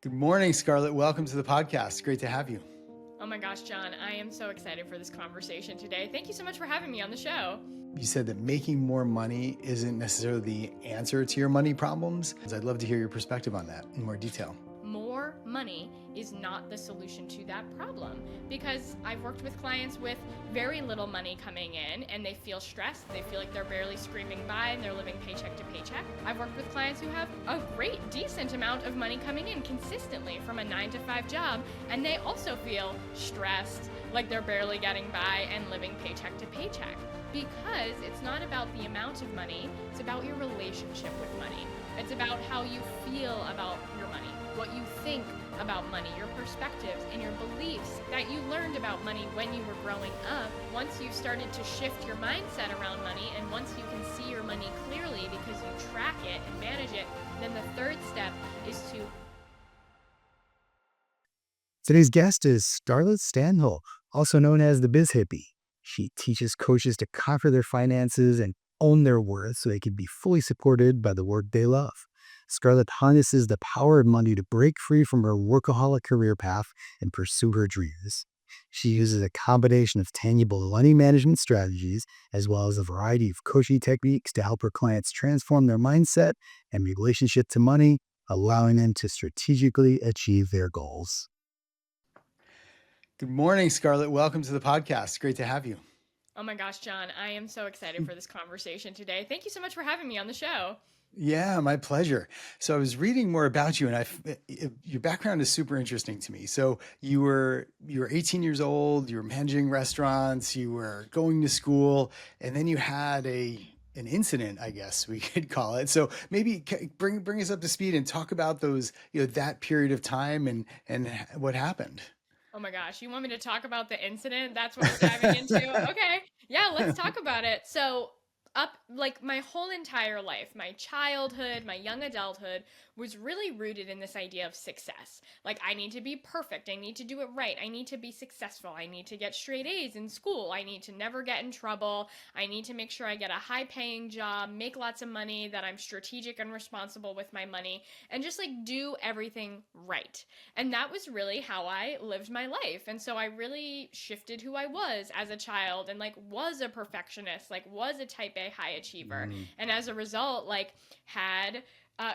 Good morning, Scarlett. Welcome to the podcast. Great to have you. Oh my gosh, John, I am so excited for this conversation today. Thank you so much for having me on the show. You said that making more money isn't necessarily the answer to your money problems. I'd love to hear your perspective on that in more detail. More money is not the solution to that problem, because I've worked with clients with very little money coming in and they feel stressed. They feel like they're barely scraping by and they're living paycheck to paycheck. I've worked with clients who have a great, decent amount of money coming in consistently from a 9-to-5 job, and they also feel stressed, like they're barely getting by and living paycheck to paycheck. Because it's not about the amount of money, it's about your relationship with money. It's about how you feel about your money, what you think about money, your perspectives and your beliefs that you learned about money when you were growing up. Once you started to shift your mindset around money, and once you can see your money clearly because you track it and manage it, then the third step is to... Today's guest is Scarlett Stanhope, also known as the Biz Hippie. She teaches coaches to conquer their finances and own their worth so they can be fully supported by the work they love. Scarlett harnesses the power of money to break free from her workaholic career path and pursue her dreams. She uses a combination of tangible money management strategies as well as a variety of coaching techniques to help her clients transform their mindset and relationship to money, allowing them to strategically achieve their goals. Good morning, Scarlett. Welcome to the podcast. Great to have you. Oh my gosh, John, I am so excited for this conversation today. Thank you so much for having me on the show. Yeah, my pleasure. So I was reading more about you, and your background is super interesting to me. So you were 18 years old, you were managing restaurants, you were going to school, and then you had an incident, I guess we could call it. So maybe bring us up to speed and talk about those, that period of time and what happened. Oh my gosh, you want me to talk about the incident? That's what we're diving into? Okay. Yeah, let's talk about it. So, up like my whole entire life, my childhood, my young adulthood was really rooted in this idea of success. Like, I need to be perfect. I need to do it right. I need to be successful. I need to get straight A's in school. I need to never get in trouble. I need to make sure I get a high paying job, make lots of money, that I'm strategic and responsible with my money, and just like do everything right. And that was really how I lived my life. And so I really shifted who I was as a child, and like was a perfectionist, like was a type A high achiever. And as a result, like had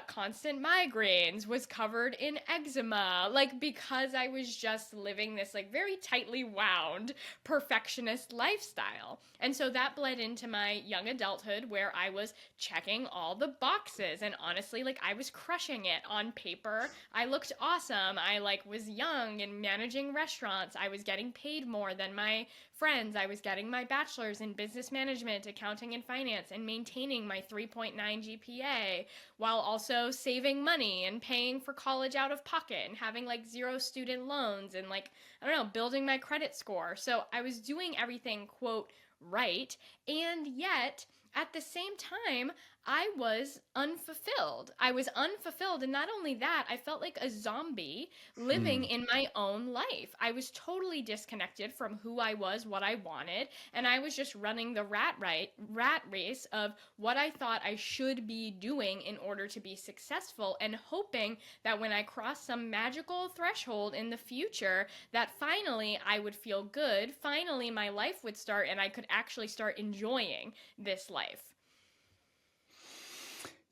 constant migraines, was covered in eczema, like because I was just living this like very tightly wound perfectionist lifestyle. And so that bled into my young adulthood, where I was checking all the boxes, and honestly, like I was crushing it on paper. I looked awesome. I like was young and managing restaurants. I was getting paid more than my friends. I was getting my bachelor's in business management, accounting, and finance, and maintaining my 3.9 GPA, while also saving money and paying for college out of pocket and having like 0 student loans and like, I don't know, building my credit score. So I was doing everything, quote, right. And yet, at the same time, I was unfulfilled. I was unfulfilled. And not only that, I felt like a zombie living in my own life. I was totally disconnected from who I was, what I wanted. And I was just running the rat race of what I thought I should be doing in order to be successful, and hoping that when I crossed some magical threshold in the future, that finally I would feel good. Finally, my life would start and I could actually start enjoying this life.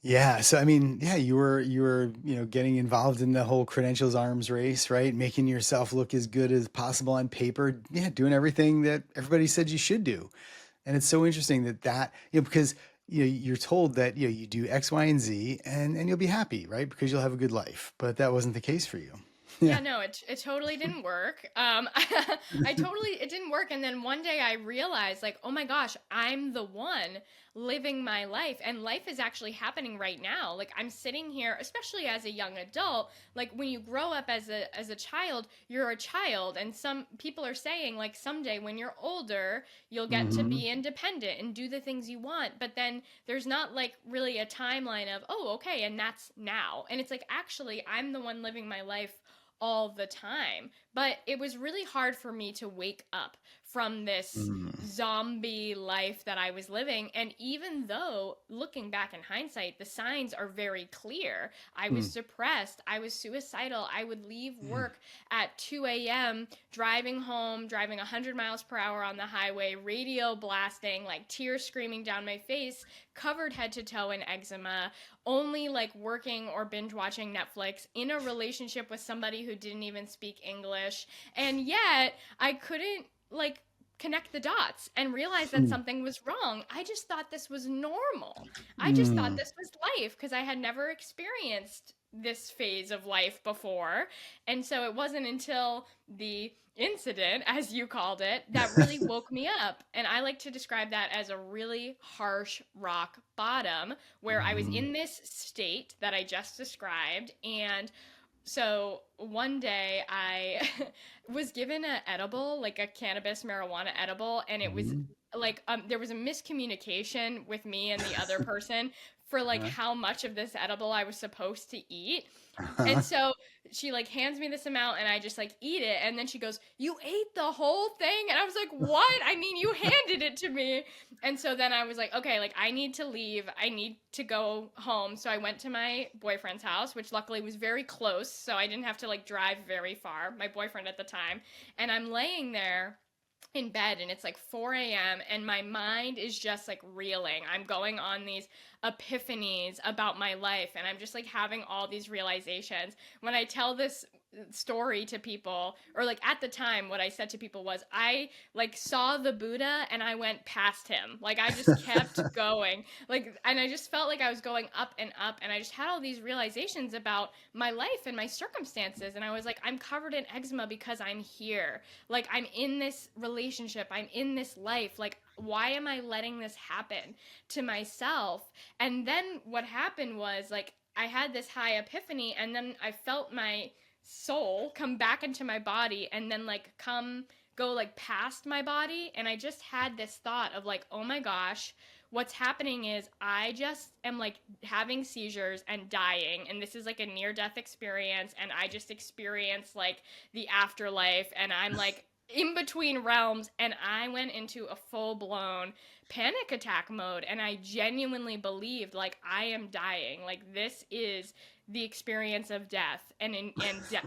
Yeah. So, I mean, yeah, you were, getting involved in the whole credentials arms race, right? Making yourself look as good as possible on paper. Yeah. Doing everything that everybody said you should do. And it's so interesting because, you're told that, you do X, Y, and Z and you'll be happy, right? Because you'll have a good life. But that wasn't the case for you. Yeah, Yeah. no, it totally didn't work. It didn't work. And then one day I realized, like, oh my gosh, I'm the one living my life. And life is actually happening right now. Like, I'm sitting here, especially as a young adult, like when you grow up as a child, you're a child. And some people are saying, like, someday when you're older, you'll get to Hmm. be independent and do the things you want. But then there's not like really a timeline of, oh, okay, and that's now. And it's like, actually, I'm the one living my life all the time. But it was really hard for me to wake up from this zombie life that I was living. And even though, looking back in hindsight, the signs are very clear. I was depressed. I was suicidal. I would leave work at 2 a.m., driving home, driving 100 miles per hour on the highway, radio blasting, like tears screaming down my face, covered head to toe in eczema, only like working or binge watching Netflix, in a relationship with somebody who didn't even speak English. And yet I couldn't like connect the dots and realize that something was wrong. I just thought this was normal. I just thought this was life because I had never experienced this phase of life before. And so it wasn't until the incident, as you called it, that really woke me up. And I like to describe that as a really harsh rock bottom where I was in this state that I just described. And so one day I was given an edible, like a cannabis marijuana edible, and it was like there was a miscommunication with me and the other person for like how much of this edible I was supposed to eat. And so she like hands me this amount and I just like eat it. And then she goes, "You ate the whole thing?" And I was like, "What? I mean, you handed it to me." And so then I was like, okay, like I need to leave. I need to go home. So I went to my boyfriend's house, which luckily was very close. So I didn't have to like drive very far, my boyfriend at the time. And I'm laying there in bed and it's like 4 a.m. and my mind is just like reeling. I'm going on these epiphanies about my life and I'm just like having all these realizations. When I tell this story to people, or like at the time what I said to people was I like saw the Buddha and I went past him. Like I just kept going. Like, and I just felt like I was going up and up and I just had all these realizations about my life and my circumstances. And I was like, I'm covered in eczema because I'm here. Like I'm in this relationship. I'm in this life. Like, why am I letting this happen to myself? And then what happened was like I had this high epiphany and then I felt my soul come back into my body and then like go like past my body. And I just had this thought of like, oh my gosh, what's happening is I just am like having seizures and dying. And this is like a near death experience. And I just experienced like the afterlife and I'm like in between realms. And I went into a full blown panic attack mode. And I genuinely believed like I am dying. Like this is the experience of death and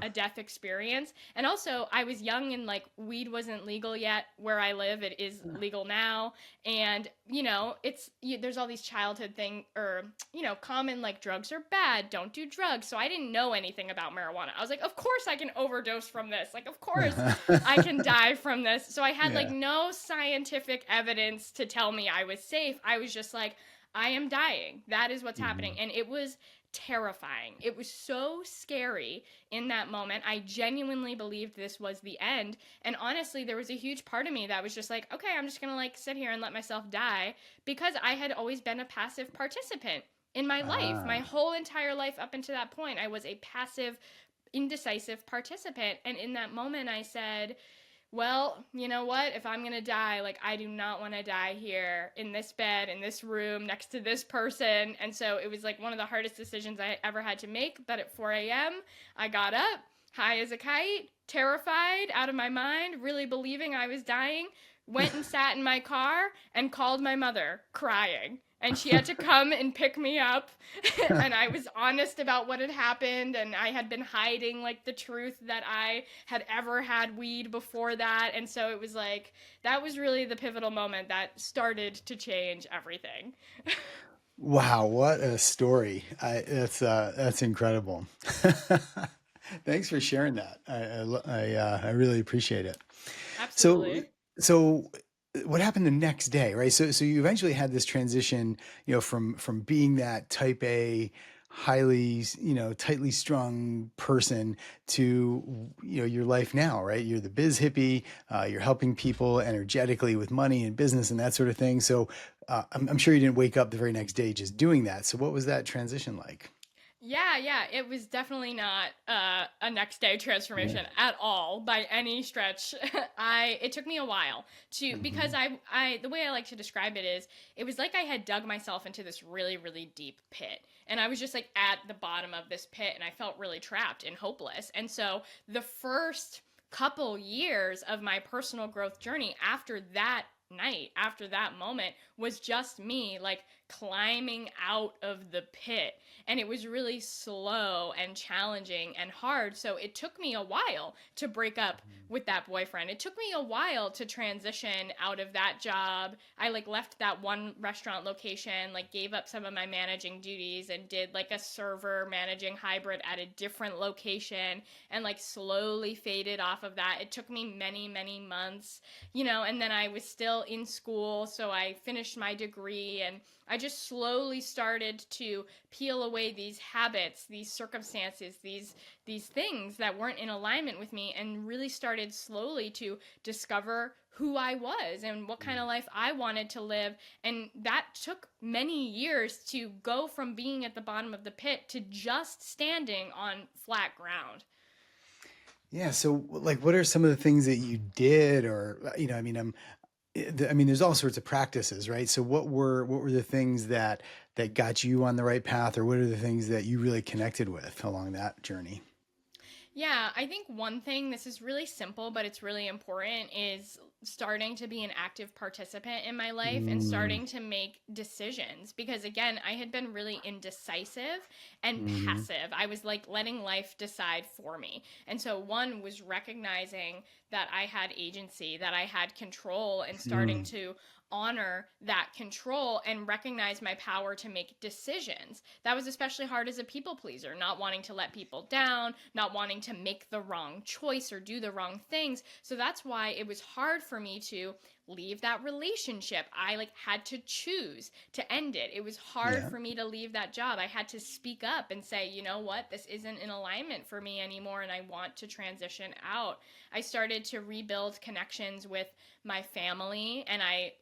a death experience. And also I was young and like weed wasn't legal yet where I live. It is legal now. And you know, there's all these childhood thing or, you know, common like drugs are bad. Don't do drugs. So I didn't know anything about marijuana. I was like, of course I can overdose from this. Like, of course I can die from this. So I had like no scientific evidence to tell me I was safe. I was just like, I am dying. That is what's happening. And it was terrifying. It was so scary in that moment. I genuinely believed this was the end. And honestly, there was a huge part of me that was just like, okay, I'm just going to like sit here and let myself die because I had always been a passive participant in my life. My whole entire life up until that point, I was a passive, indecisive participant. And in that moment, I said, well, you know what? If I'm going to die, like, I do not want to die here in this bed, in this room, next to this person. And so it was like one of the hardest decisions I ever had to make. But at 4 a.m., I got up, high as a kite, terrified, out of my mind, really believing I was dying, went and sat in my car and called my mother, crying. And she had to come and pick me up. And I was honest about what had happened. And I had been hiding like the truth that I had ever had weed before that. And so it was like, that was really the pivotal moment that started to change everything. Wow, what a story. That's incredible. Thanks for sharing that. I really appreciate it. So, Absolutely. so what happened the next day, right? So you eventually had this transition, you know, from being that type A, highly, you know, tightly strung person to, you know, your life now, right? You're the biz hippie, you're helping people energetically with money and business and that sort of thing. So I'm sure you didn't wake up the very next day just doing that. So what was that transition like? Yeah, it was definitely not a next day transformation at all by any stretch. It took me a while to because I the way I like to describe it is it was like I had dug myself into this really really deep pit and I was just like at the bottom of this pit and I felt really trapped and hopeless. And so the first couple years of my personal growth journey after that night, after that moment, was just me like climbing out of the pit. And it was really slow and challenging and hard. So it took me a while to break up with that boyfriend. It took me a while to transition out of that job. I like left that one restaurant location, like gave up some of my managing duties and did like a server managing hybrid at a different location, and like slowly faded off of that. It took me many, many months, and then I was still in school. So I finished my degree, and I just slowly started to peel away these habits, these circumstances, these things that weren't in alignment with me, and really started slowly to discover who I was and what kind of life I wanted to live. And that took many years to go from being at the bottom of the pit to just standing on flat ground. Yeah. So, like, what are some of the things that you did, or I mean, there's all sorts of practices, right? So, what were the things that got you on the right path, or what are the things that you really connected with along that journey? Yeah, I think one thing, this is really simple, but it's really important, is starting to be an active participant in my life and Mm, starting to make decisions. Because again, I had been really indecisive and mm-hmm, passive. I was like letting life decide for me. And so, one was recognizing that I had agency, that I had control, and starting mm, to honor that control and recognize my power to make decisions. That was especially hard as a people pleaser, not wanting to let people down, not wanting to make the wrong choice or do the wrong things. So that's why it was hard for me to leave that relationship. I like had to choose to end it. It was hard yeah. for me to leave that job. I had to speak up and say, you know what, this isn't in alignment for me anymore and I want to transition out. I started to rebuild connections with my family, and I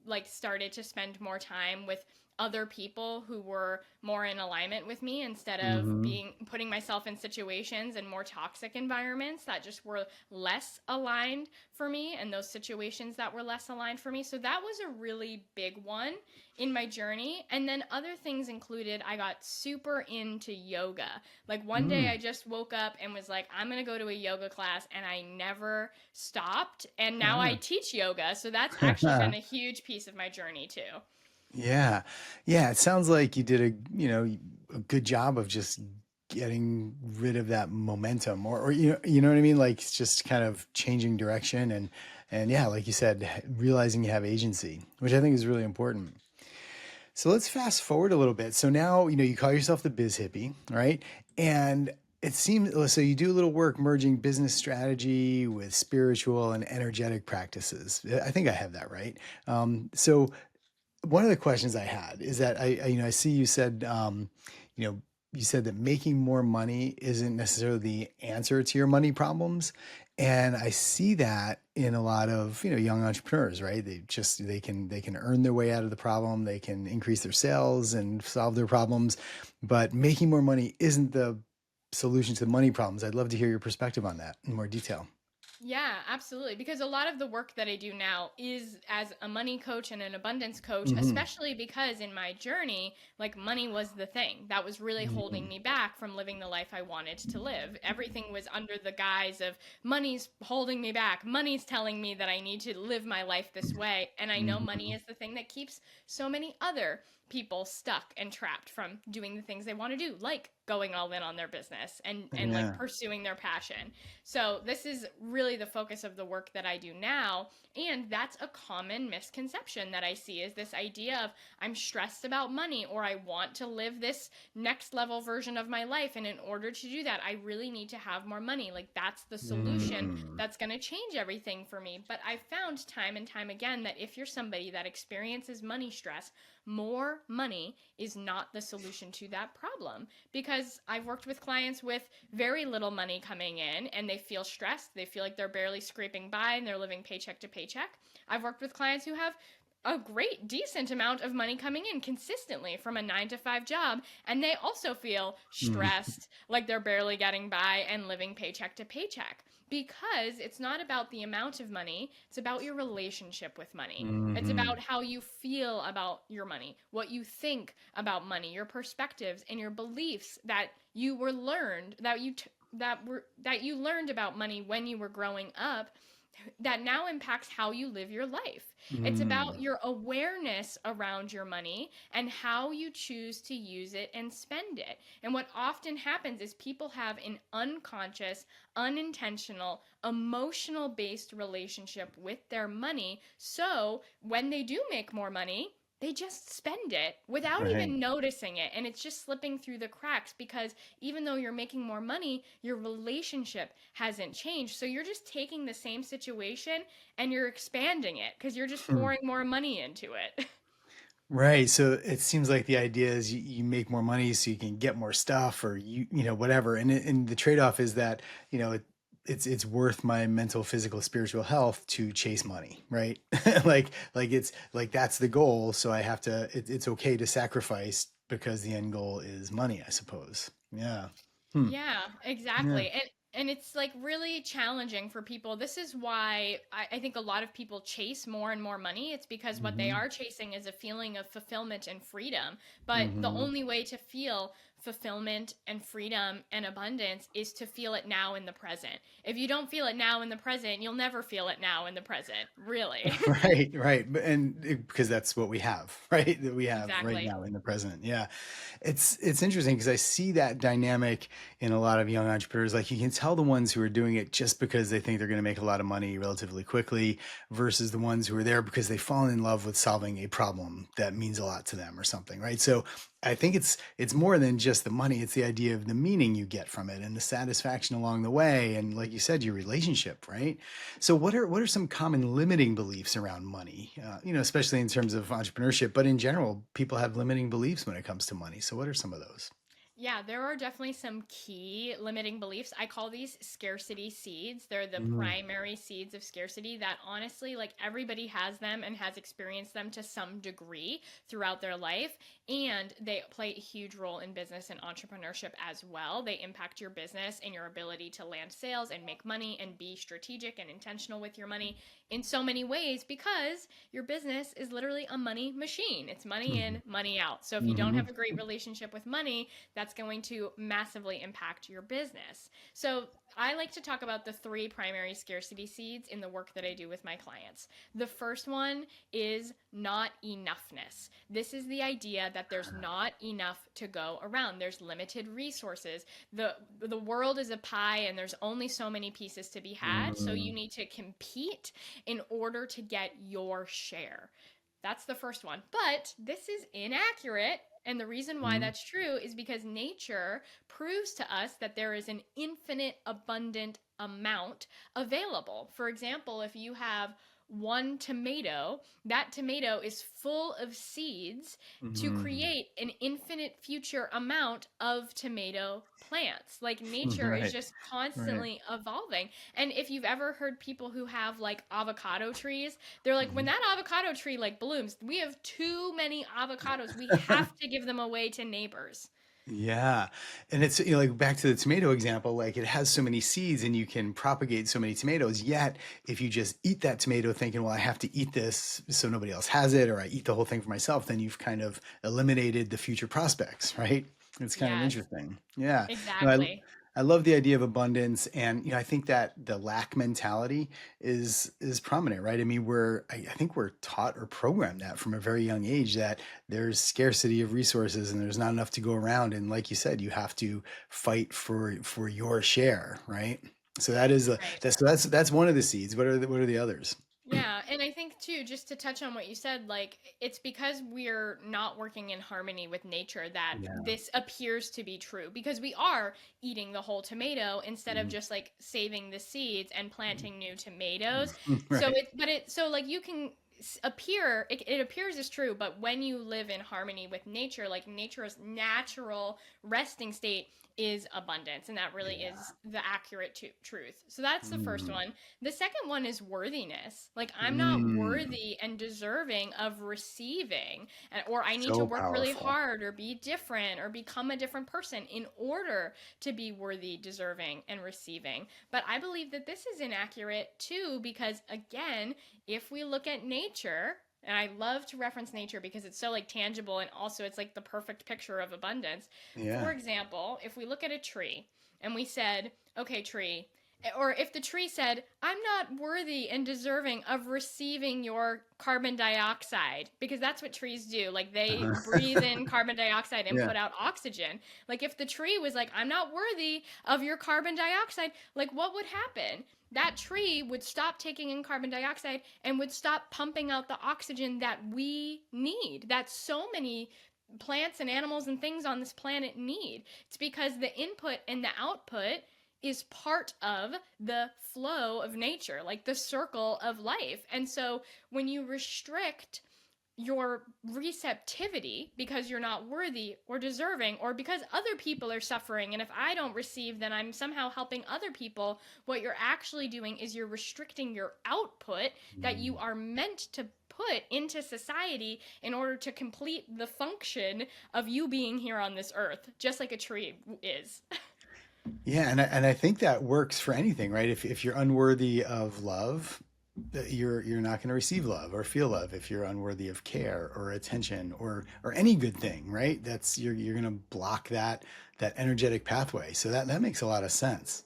like started to spend more time with other people who were more in alignment with me, instead of Mm-hmm. being putting myself in situations and more toxic environments that just were less aligned for me, and those situations that were less aligned for me. So that was a really big one in my journey. And then other things included, I got super into yoga. Like one day Mm. I just woke up and was like, I'm going to go to a yoga class, and I never stopped. And now I teach yoga. So that's actually been a huge piece of my journey too. Yeah. Yeah. It sounds like you did a good job of just getting rid of that momentum, or you know what I mean? Like it's just kind of changing direction, and yeah, like you said, realizing you have agency, which I think is really important. So let's fast forward a little bit. So now, you call yourself the Biz Hippie, right? And it seems so you do a little work merging business strategy with spiritual and energetic practices. I think I have that right. So one of the questions I had is that I see you said, you know, you said that making more money isn't necessarily the answer to your money problems. And I see that in a lot of, young entrepreneurs, right? They can earn their way out of the problem. They can increase their sales and solve their problems, but making more money isn't the solution to the money problems. I'd love to hear your perspective on that in more detail. Yeah, absolutely. Because a lot of the work that I do now is as a money coach and an abundance coach, Hmm. especially because in my journey, like money was the thing that was really holding me back from living the life I wanted to live. Everything was under the guise of money's holding me back. Money's telling me that I need to live my life this way. And I know money Hmm. is the thing that keeps so many other people stuck and trapped from doing the things they want to do, like going all in on their business and like Yeah. pursuing their passion. So this is really the focus of the work that I do now. And that's a common misconception that I see, is this idea of I'm stressed about money, or I want to live this next level version of my life. And in order to do that, I really need to have more money. Like that's the solution Mm. that's going to change everything for me. But I found time and time again that if you're somebody that experiences money stress, more money is not the solution to that problem. Because I've worked with clients with very little money coming in and they feel stressed. They feel like they're barely scraping by and they're living paycheck to paycheck. I've worked with clients who have a great decent amount of money coming in consistently from a 9 to 5 job, and they also feel Mm. stressed, like they're barely getting by and living paycheck to paycheck. Because it's not about the amount of money, it's about your relationship with money. It's Hmm. about how you feel about your money, what you think about money, your perspectives and your beliefs that you were learned, that you that you learned about money when you were growing up that now impacts how you live your life. It's Mm, about your awareness around your money and how you choose to use it and spend it. And what often happens is people have an unconscious, unintentional, emotional based relationship with their money. So when they do make more money, they just spend it without right. even noticing it. And it's just slipping through the cracks because even though you're making more money, your relationship hasn't changed. So you're just taking the same situation and you're expanding it because you're just Hmm. pouring more money into it. Right. So it seems like the idea is you make more money so you can get more stuff or whatever. And the trade-off is that, it's worth my mental, physical, spiritual health to chase money, right? Like it's like that's the goal. So I have to, it's okay to sacrifice because the end goal is money, I suppose. Yeah. Hmm. Yeah, Yeah. exactly. And it's like really challenging for people. This is why I think a lot of people chase more and more money. It's because what they Mm-hmm. are chasing is a feeling of fulfillment and freedom. But the Mm-hmm. only way to feel fulfillment and freedom and abundance is to feel it now in the present. If you don't feel it now in the present, you'll never feel it now in the present, really. Right, right. Because that's what we have, right? That we have right Exactly. now in the present. Yeah. It's interesting because I see that dynamic in a lot of young entrepreneurs. Like you can tell the ones who are doing it just because they think they're going to make a lot of money relatively quickly versus the ones who are there because they've fallen in love with solving a problem that means a lot to them or something, right? So I think it's more than just the money. It's the idea of the meaning you get from it and the satisfaction along the way. And like you said, your relationship, right? So what are some common limiting beliefs around money? Especially in terms of entrepreneurship, but in general, people have limiting beliefs when it comes to money. So what are some of those? Yeah, there are definitely some key limiting beliefs. I call these scarcity seeds. They're the Mm, primary seeds of scarcity that honestly, like everybody has them and has experienced them to some degree throughout their life. And they play a huge role in business and entrepreneurship as well. They impact your business and your ability to land sales and make money and be strategic and intentional with your money in so many ways because your business is literally a money machine. It's money in, money out. So if you don't mm-hmm. have a great relationship with money, that's going to massively impact your business. So I like to talk about the three primary scarcity seeds in the work that I do with my clients. The first one is not enoughness. This is the idea that there's not enough to go around. There's limited resources. The world is a pie and there's only so many pieces to be had, so you Mm, need to compete in order to get your share. That's the first one. But this is inaccurate. And the reason why mm, that's true is because nature proves to us that there is an infinite, abundant amount available. For example, if you have one tomato, that tomato is full of seeds to mm. create an infinite future amount of tomato plants. Like nature is Right, just right. constantly evolving. And if you've ever heard people who have like avocado trees, they're like, when Mhm. that avocado tree like blooms, we have too many avocados. We have to give them away to neighbors. Yeah. And it's, like back to the tomato example, like it has so many seeds and you can propagate so many tomatoes. Yet, if you just eat that tomato thinking, well, I have to eat this so nobody else has it, or I eat the whole thing for myself, then you've kind of eliminated the future prospects, right? It's kind of Yes, interesting. Yeah. No, exactly. I love the idea of abundance. And, I think that the lack mentality is prominent, right? I mean, I think we're taught or programmed that from a very young age that there's scarcity of resources and there's not enough to go around, and like you said, you have to fight for your share, right? So that is Right. that's one of the seeds. What are the others? Yeah, and I think too, just to touch on what you said, like it's because we're not working in harmony with nature that Yeah. this appears to be true because we are eating the whole tomato instead of Mhm. just like saving the seeds and planting new tomatoes. So Right. so like you can it appears as true, but when you live in harmony with nature, like nature's natural resting state is abundance, and that really Yeah. is the accurate truth. So that's the first Mm. one. The second one is worthiness. Like, I'm not Mm. worthy and deserving of receiving, or I need to So work really powerful. hard or be different or become a different person in order to be worthy, deserving, and receiving. But I believe that this is inaccurate too, because again, if we look at nature, and I love to reference nature because it's so like tangible and also it's like the perfect picture of abundance. Yeah. For example, if we look at a tree, and we said, okay, tree, or if the tree said, I'm not worthy and deserving of receiving your carbon dioxide, because that's what trees do. Like they breathe in carbon dioxide and Yeah. put out oxygen. Like if the tree was like, I'm not worthy of your carbon dioxide, like what would happen? That tree would stop taking in carbon dioxide and would stop pumping out the oxygen that we need, that so many plants and animals and things on this planet need. It's because the input and the output is part of the flow of nature, like the circle of life. And so when you restrict your receptivity because you're not worthy or deserving, or because other people are suffering, and if I don't receive, then I'm somehow helping other people, what you're actually doing is you're restricting your output that you are meant to put into society in order to complete the function of you being here on this earth, just like a tree is. Yeah, and I think that works for anything, right? If you're unworthy of love, you're not going to receive love or feel love. If you're unworthy of care or attention or any good thing, right? That's you're going to block that energetic pathway. So that makes a lot of sense.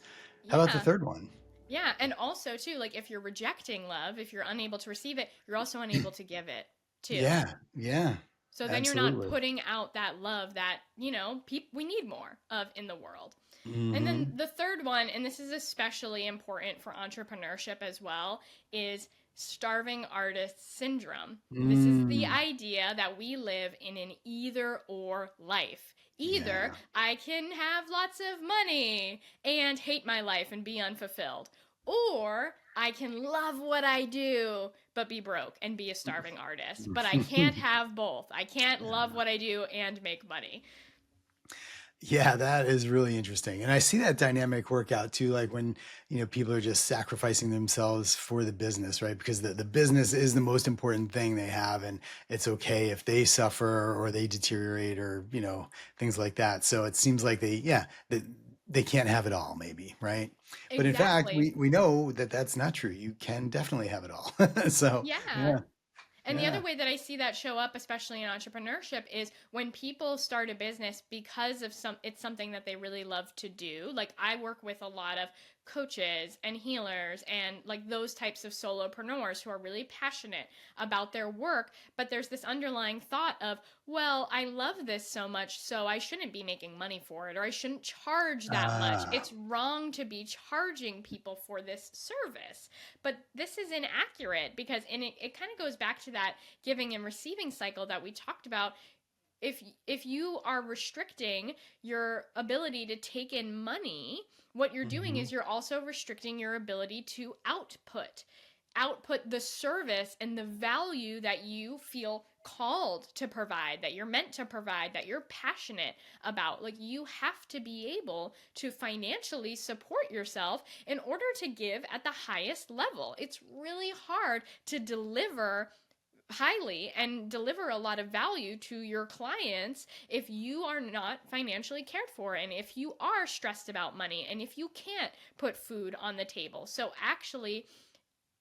How about the Yeah. third one? Yeah, and also too, like if you're rejecting love, if you're unable to receive it, you're also unable to give it too. Yeah, yeah, So then you're not absolutely. putting out that love that, we need more of in the world. And then Hmm. the third one, and this is especially important for entrepreneurship as well, is starving artist syndrome. This is the Mm, idea that we live in an either or life. Either yeah. I can have lots of money and hate my life and be unfulfilled, or I can love what I do but be broke and be a starving artist. But I can't have both. I can't love what I do and make money. Yeah, that is really interesting. And I see that dynamic work out too, like when, people are just sacrificing themselves for the business, right? Because the business is the most important thing they have. And it's okay if they suffer or they deteriorate or, things like that. So it seems like they can't have it all, maybe, right? But in fact, Exactly. we know that that's not true. You can definitely have it all. So, Yeah. yeah, And the yeah. other way that I see that show up, especially in entrepreneurship, is when people start a business because of it's something that they really love to do. Like I work with a lot of coaches and healers and like those types of solopreneurs who are really passionate about their work, but there's this underlying thought of, well, I love this so much, so I shouldn't be making money for it, or I shouldn't charge that much. Ah, It's wrong to be charging people for this service. But this is inaccurate because it kind of goes back to that giving and receiving cycle that we talked about. If you are restricting your ability to take in money, what you're doing mhm. is you're also restricting your ability to output the service and the value that you feel called to provide, that you're meant to provide, that you're passionate about. Like you have to be able to financially support yourself in order to give at the highest level. It's really hard to deliver highly and deliver a lot of value to your clients if you are not financially cared for, and if you are stressed about money, and if you can't put food on the table. So actually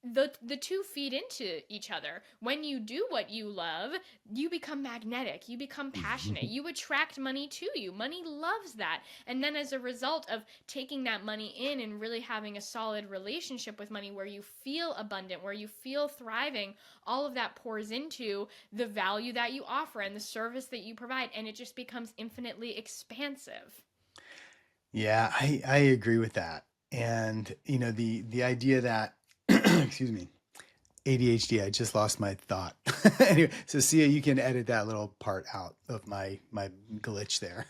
the two feed into each other. When you do what you love, you become magnetic, you become passionate, you attract money to you. Money loves that. And then as a result of taking that money in and really having a solid relationship with money where you feel abundant, where you feel thriving, all of that pours into the value that you offer and the service that you provide, and it just becomes infinitely expansive. Yeah, I agree with that. And the idea that excuse me, ADHD, I just lost my thought. Anyway, so Sia, you can edit that little part out of my glitch there.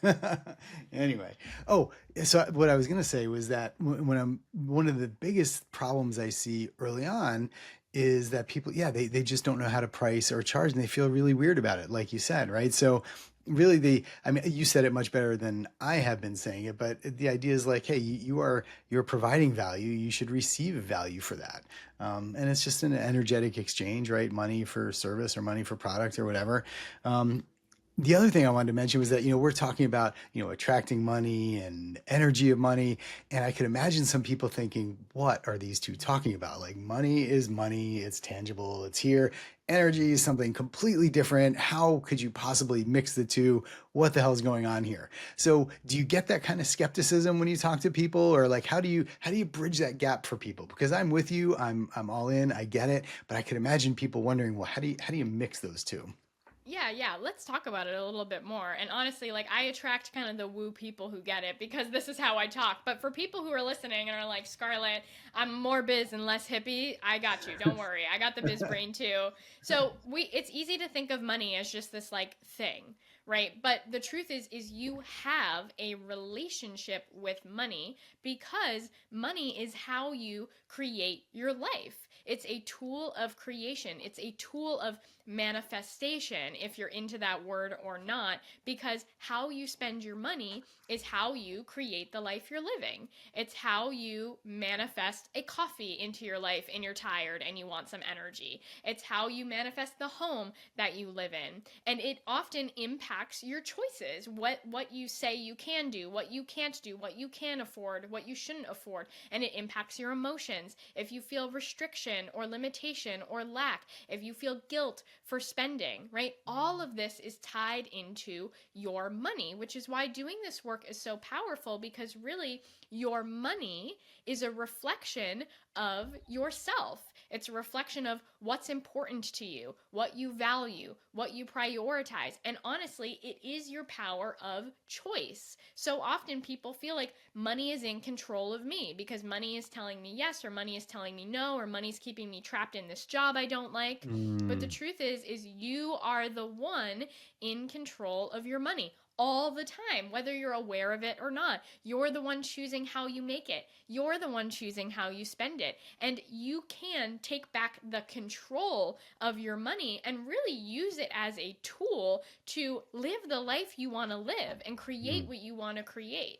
Anyway, oh, so what I was gonna say was that when I'm one of the biggest problems I see early on is that people, yeah, they just don't know how to price or charge and they feel really weird about it, like you said, right? So really I mean, you said it much better than I have been saying it, but the idea is like, hey, you're providing value, you should receive value for that. And it's just an energetic exchange, right? Money for service or money for product or whatever. Um, The other thing I wanted to mention was that, we're talking about, attracting money and energy of money. And I could imagine some people thinking, what are these two talking about? Like, money is money, it's tangible, it's here. Energy is something completely different. How could you possibly mix the two? What the hell is going on here? So, do you get that kind of skepticism when you talk to people, or like, how do you bridge that gap for people? Because I'm with you, I'm all in, I get it, but I could imagine people wondering, well, how do you mix those two? Yeah, let's talk about it a little bit more. And honestly, like I attract kind of the woo people who get it because this is how I talk. But for people who are listening and are like, Scarlett, I'm more biz and less hippie, I got you. Don't worry. I got the biz brain too. So it's easy to think of money as just this like thing, right? But the truth is you have a relationship with money because money is how you create your life. It's a tool of creation. It's a tool of manifestation, if you're into that word or not, because how you spend your money is how you create the life you're living. It's how you manifest a coffee into your life and you're tired and you want some energy. It's how you manifest the home that you live in. And it often impacts your choices, what you say you can do, what you can't do, what you can afford, what you shouldn't afford, and it impacts your emotions. If you feel restriction or limitation or lack, if you feel guilt for spending, right? All of this is tied into your money, which is why doing this work is so powerful because really your money is a reflection of yourself. It's a reflection of what's important to you, what you value, what you prioritize. And honestly, it is your power of choice. So often people feel like money is in control of me because money is telling me yes, or money is telling me no, or money's keeping me trapped in this job I don't like. But the Mm. truth is you are the one in control of your money all the time, whether you're aware of it or not. You're the one choosing how you make it. You're the one choosing how you spend it. And you can take back the control of your money and really use it as a tool to live the life you want to live and create what you want to create.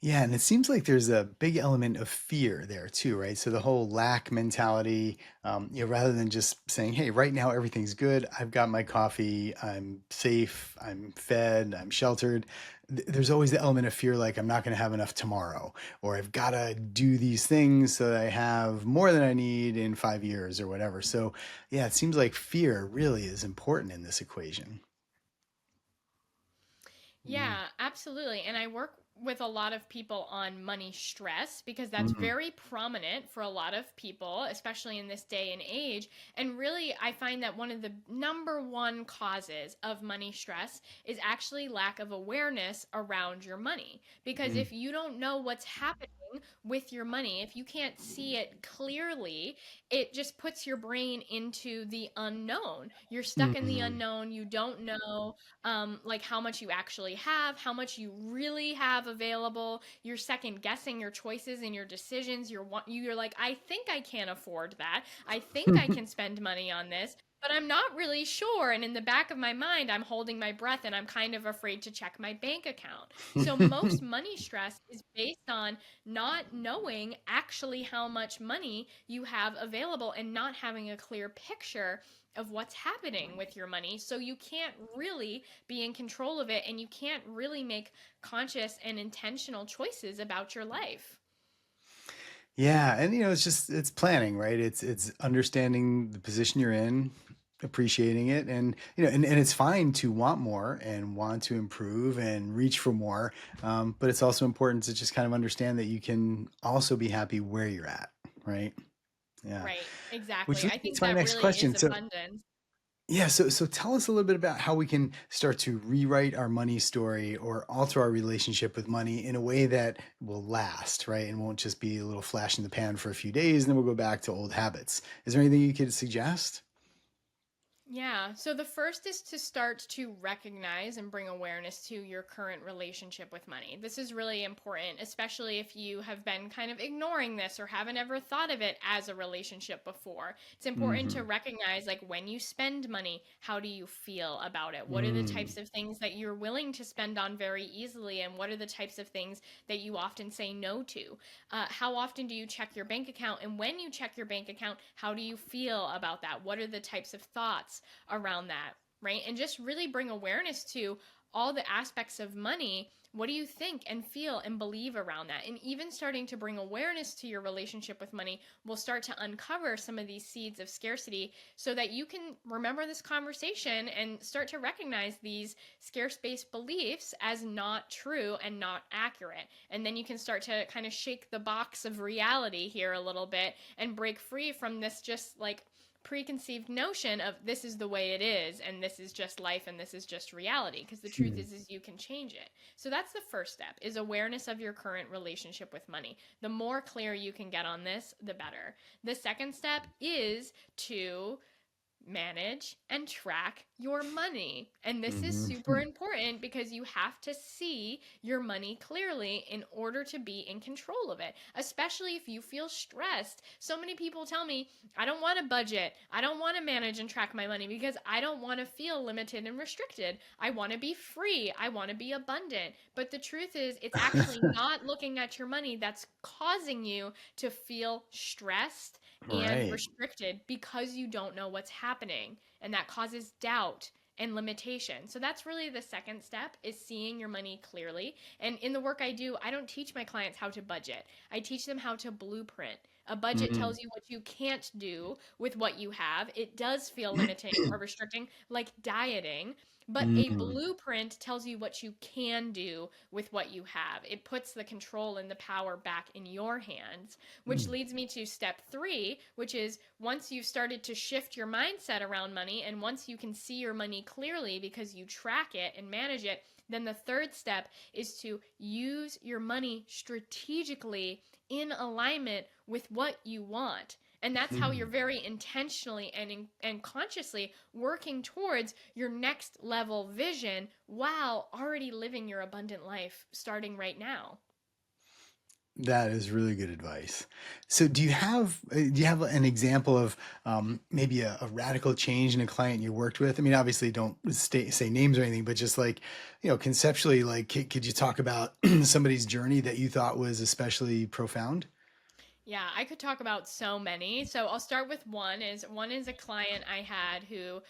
Yeah, and it seems like there's a big element of fear there too, right? So the whole lack mentality, rather than just saying, "Hey, right now everything's good. I've got my coffee. I'm safe. I'm fed. I'm sheltered." There's always the element of fear, like I'm not going to have enough tomorrow, or I've got to do these things so that I have more than I need in 5 years or whatever. So, yeah, it seems like fear really is important in this equation. Yeah, absolutely. And I work with a lot of people on money stress because that's Mm. very prominent for a lot of people, especially in this day and age. And really, I find that one of the number one causes of money stress is actually lack of awareness around your money. Because Mm. if you don't know what's happening with your money, if you can't see it clearly, it just puts your brain into the unknown. You're stuck in the Mm. unknown. You don't know like how much you actually have, how much you really have available. You're second guessing your choices and your decisions. You're like, I think I can afford that. I think I can spend money on this, but I'm not really sure. And in the back of my mind, I'm holding my breath and I'm kind of afraid to check my bank account. So most money stress is based on not knowing actually how much money you have available and not having a clear picture of what's happening with your money. So you can't really be in control of it and you can't really make conscious and intentional choices about your life. Yeah, and it's planning, right? It's understanding the position you're in, appreciating it, and and it's fine to want more and want to improve and reach for more. But it's also important to just kind of understand that you can also be happy where you're at, right? Yeah. Right, Which exactly. leads I me think to my that next really question. is So abundance. yeah, so tell us a little bit about how we can start to rewrite our money story or alter our relationship with money in a way that will last, right? And won't just be a little flash in the pan for a few days and then we'll go back to old habits. Is there anything you could suggest? Yeah. So the first is to start to recognize and bring awareness to your current relationship with money. This is really important, especially if you have been kind of ignoring this or haven't ever thought of it as a relationship before. It's important to Hmm. recognize, like, when you spend money, how do you feel about it? What are the Mm. types of things that you're willing to spend on very easily? And what are the types of things that you often say no to? How often do you check your bank account? And when you check your bank account, how do you feel about that? What are the types of thoughts around that? right? And just really bring awareness to all the aspects of money. What do you think and feel and believe around that? And even starting to bring awareness to your relationship with money will start to uncover some of these seeds of scarcity so that you can remember this conversation and start to recognize these scarce-based beliefs as not true and not accurate. And then you can start to kind of shake the box of reality here a little bit and break free from this just like preconceived notion of this is the way it is and this is just life and this is just reality, because the truth is you can change it. So that's the first step, is awareness of your current relationship with money. The more clear you can get on this, the better. The second step is to manage and track your money. And this is super important because you have to see your money clearly in order to be in control of it, especially if you feel stressed. So many people tell me, I don't want to budget. I don't want to manage and track my money because I don't want to feel limited and restricted. I want to be free. I want to be abundant. But the truth is, it's actually not looking at your money that's causing you to feel stressed and Right. restricted because you don't know what's happening, and that causes doubt and limitation. So that's really the second step, is seeing your money clearly. And in the work I do, I don't teach my clients how to budget. I teach them how to blueprint. A budget Mm. tells you what you can't do with what you have. It does feel limiting or restricting, like dieting, but a Mm. blueprint tells you what you can do with what you have. It puts the control and the power back in your hands, which Mm. leads me to step 3, which is once you've started to shift your mindset around money and once you can see your money clearly because you track it and manage it, then the third step is to use your money strategically in alignment with what you want. And that's how you're very intentionally and consciously working towards your next level vision while already living your abundant life starting right now. That is really good advice. So, do you have an example of maybe a radical change in a client you worked with? I mean, obviously, don't say names or anything, but just like, conceptually, like, could you talk about somebody's journey that you thought was especially profound? Yeah, I could talk about so many. So I'll start with one is a client I had who,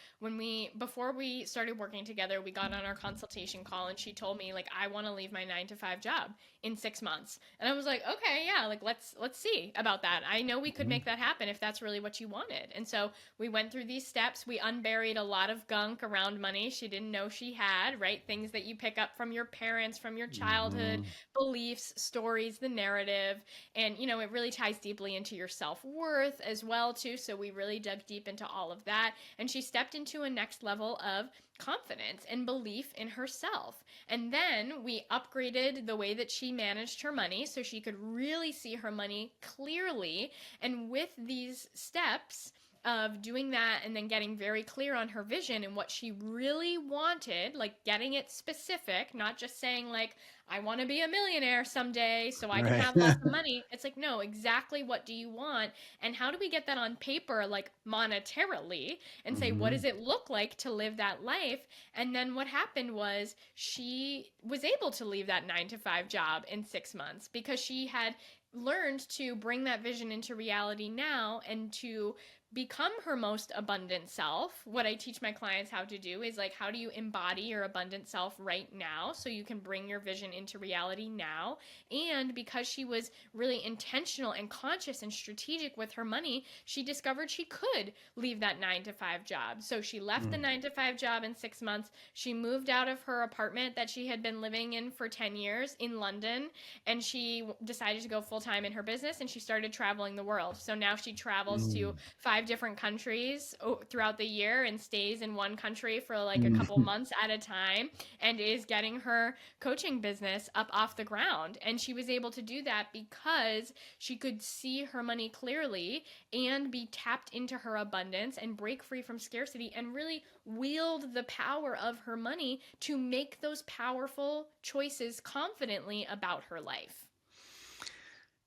before we started working together, we got on our consultation call and she told me, like, I want to leave my 9 to 5 job in 6 months. And I was like, okay, yeah, like let's see about that. I know we could make that happen if that's really what you wanted. And so we went through these steps. We unburied a lot of gunk around money she didn't know she had, right? Things that you pick up from your parents, from your childhood, Mhm. beliefs, stories, the narrative. And it really ties deeply into your self-worth as well too, so we really dug deep into all of that, and she stepped into a next level of confidence and belief in herself. And then we upgraded the way that she managed her money so she could really see her money clearly. And with these steps of doing that and then getting very clear on her vision and what she really wanted, like getting it specific, not just saying like, I want to be a millionaire someday so I can Right. have lots of money. It's like, no, exactly what do you want? And how do we get that on paper, like monetarily, and say, what Mhm. does it look like to live that life? And then what happened was she was able to leave that 9 to 5 job in 6 months because she had learned to bring that vision into reality now and to become her most abundant self. What I teach my clients how to do is like, how do you embody your abundant self right now so you can bring your vision into reality now? And because she was really intentional and conscious and strategic with her money, she discovered she could leave that 9 to 5 job. So she left the Mm. 9 to 5 job in 6 months. She moved out of her apartment that she had been living in for 10 years in London, and she decided to go full time in her business, and she started traveling the world. So now she travels to Mm. 5 different countries throughout the year and stays in one country for like a couple Mm. months at a time, and is getting her coaching business up off the ground. And she was able to do that because she could see her money clearly and be tapped into her abundance and break free from scarcity and really wield the power of her money to make those powerful choices confidently about her life.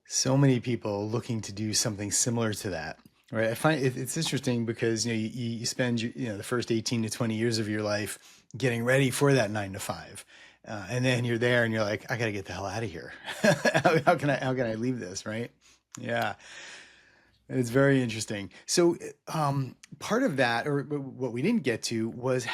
So many people looking to do something similar to that, right? I find it's interesting because you spend the first 18 to 20 years of your life getting ready for that 9 to 5, and then you're there and you're like, I got to get the hell out of here. How can I leave this, right? Yeah. It's very interesting. So, part of that, or what we didn't get to, was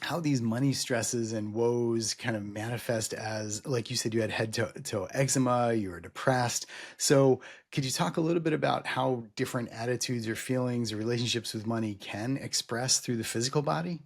how these money stresses and woes kind of manifest as, like you said, you had head to toe eczema, you were depressed. So, could you talk a little bit about how different attitudes or feelings or relationships with money can express through the physical body?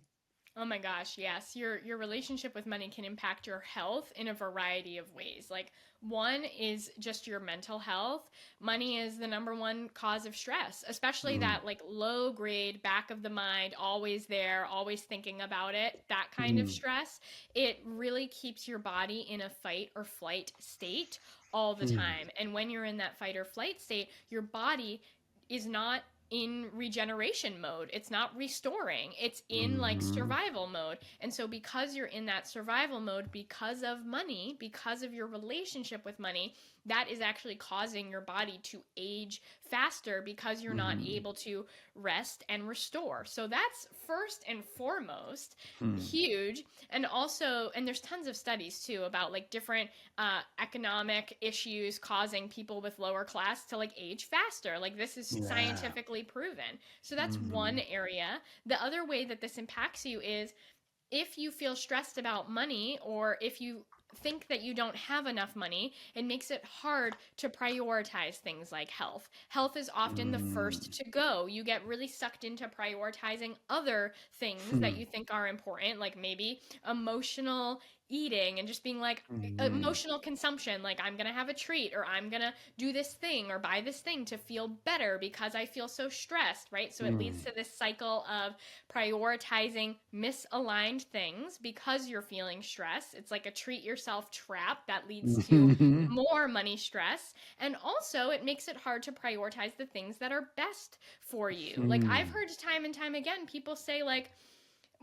Oh my gosh, yes. Your relationship with money can impact your health in a variety of ways. Like one is just your mental health. Money is the number one cause of stress, especially Mm, that like low grade back of the mind, always there, always thinking about it, that kind of mm, stress. It really keeps your body in a fight or flight state all the mm, time. And when you're in that fight or flight state, your body is not in regeneration mode. It's not restoring. It's in like mhm, survival mode. And so because you're in that survival mode because of money, because of your relationship with money, that is actually causing your body to age faster because you're not mhm, able to rest and restore. So that's first and foremost mm. huge. And also, and there's tons of studies too about like different economic issues causing people with lower class to like age faster. Like this is Yeah. scientifically proven. So that's one Mhm, area. The other way that this impacts you is if you feel stressed about money or if you think that you don't have enough money, it makes it hard to prioritize things like health. Health is often the first mm, to go. You get really sucked into prioritizing other things that hmm, you think are important, like maybe emotional eating and just being like mhm, emotional consumption, like I'm going to have a treat or I'm going to do this thing or buy this thing to feel better because I feel so stressed, right? So it leads mm, to this cycle of prioritizing misaligned things because you're feeling stress. It's like a treat yourself trap that leads to mhm, more money stress. And also, it makes it hard to prioritize the things that are best for you. Like, I've hmm. heard time and time again people say, like,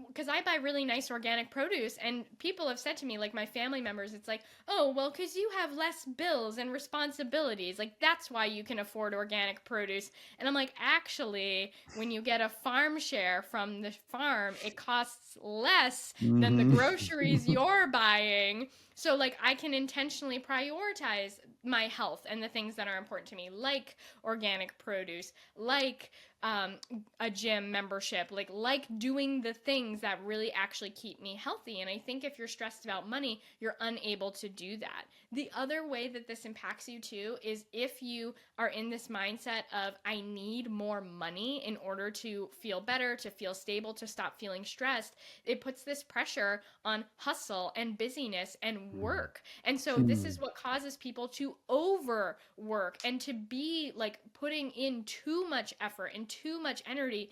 because I buy really nice organic produce, and people have said to me, like my family members, it's like, oh, well, because you have less bills and responsibilities. Like, that's why you can afford organic produce. And I'm like, actually, when you get a farm share from the farm, it costs less than the Mhm. groceries you're buying. So, like, I can intentionally prioritize my health and the things that are important to me, like organic produce, like um, a gym membership, like doing the things that really actually keep me healthy. And I think if you're stressed about money, you're unable to do that. The other way that this impacts you too is if you are in this mindset of I need more money in order to feel better, to feel stable, to stop feeling stressed, it puts this pressure on hustle and busyness and work. And so this is Hmm. what causes people to overwork and to be like putting in too much effort and too much energy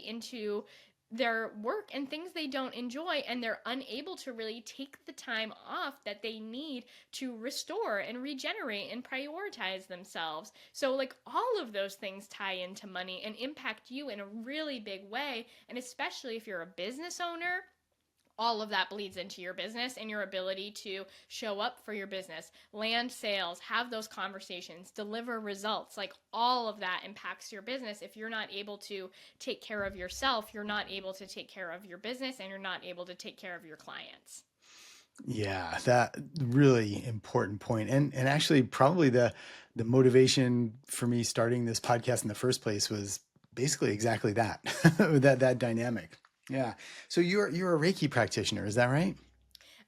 into their work and things they don't enjoy, and they're unable to really take the time off that they need to restore and regenerate and prioritize themselves. So like all of those things tie into money and impact you in a really big way, and especially if you're a business owner, all of that bleeds into your business and your ability to show up for your business, land sales, have those conversations, deliver results. Like all of that impacts your business. If you're not able to take care of yourself, you're not able to take care of your business and you're not able to take care of your clients. Yeah, that really important point. And actually probably the motivation for me starting this podcast in the first place was basically exactly that. That dynamic. Yeah. So you're a Reiki practitioner, is that right?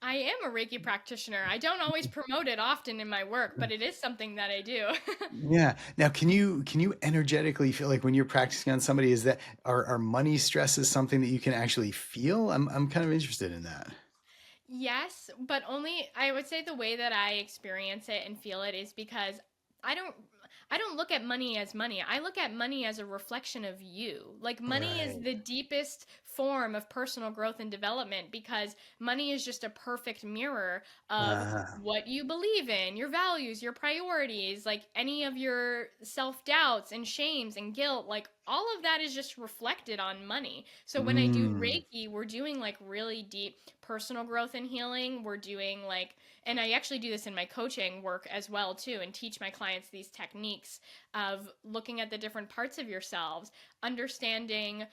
I am a Reiki practitioner. I don't always promote it often in my work, but it is something that I do. Yeah. Now, can you energetically feel like when you're practicing on somebody, is that are money stresses something that you can actually feel? I'm kind of interested in that. Yes, but only I would say the way that I experience it and feel it is because I don't I don't look at money as money. I look at money as a reflection of you. Like money is Right. the deepest form of personal growth and development because money is just a perfect mirror of Uh, what you believe in, your values, your priorities, like any of your self-doubts and shames and guilt, like all of that is just reflected on money. So when I do mm, Reiki, we're doing like really deep personal growth and healing. We're doing like, and I actually do this in my coaching work as well too, and teach my clients these techniques of looking at the different parts of yourselves, understanding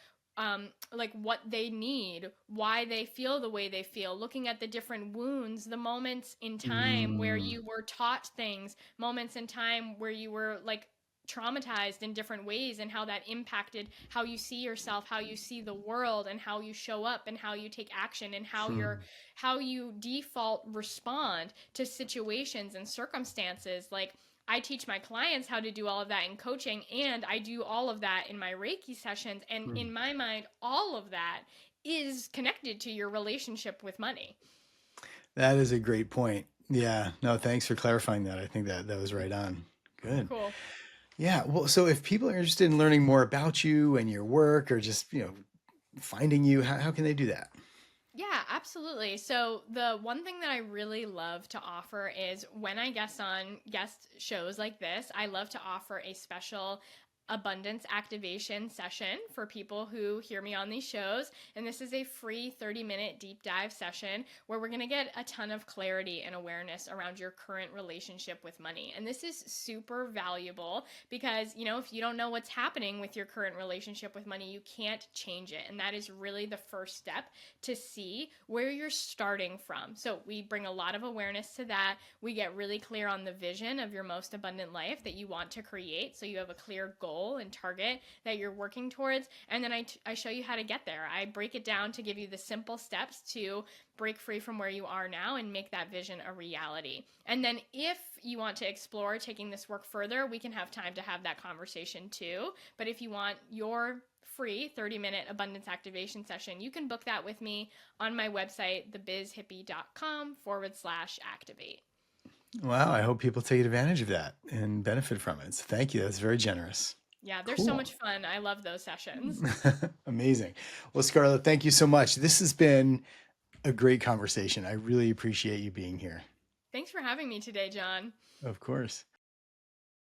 like what they need, why they feel the way they feel, looking at the different wounds, the moments in time where mm, you were taught things, moments in time where you were like traumatized in different ways, and how that impacted how you see yourself, how you see the world, and how you show up, and how you take action, and how you default respond to situations and circumstances. Like, I teach my clients how to do all of that in coaching, and I do all of that in my Reiki sessions. And in my mind, all of that is connected to your relationship with money. That is a great point. Yeah. No, thanks for clarifying that. I think that was right on. Good. Cool. Yeah. Well, so if people are interested in learning more about you and your work, or just, finding you, how can they do that? Yeah, absolutely. So the one thing that I really love to offer is when I guest on guest shows like this, I love to offer a special abundance activation session for people who hear me on these shows. And this is a free 30-minute deep dive session where we're going to get a ton of clarity and awareness around your current relationship with money. And this is super valuable because, if you don't know what's happening with your current relationship with money, you can't change it. And that is really the first step to see where you're starting from. So we bring a lot of awareness to that. We get really clear on the vision of your most abundant life that you want to create. So you have a clear goal and target that you're working towards. And then I show you how to get there. I break it down to give you the simple steps to break free from where you are now and make that vision a reality. And then if you want to explore taking this work further, we can have time to have that conversation too. But if you want your free 30-minute abundance activation session, you can book that with me on my website, thebizhippie.com/activate. Wow. I hope people take advantage of that and benefit from it. So thank you. That's very generous. Yeah, they're so Cool. much fun. I love those sessions. Amazing. Well, Scarlett, thank you so much. This has been a great conversation. I really appreciate you being here. Thanks for having me today, John. Of course.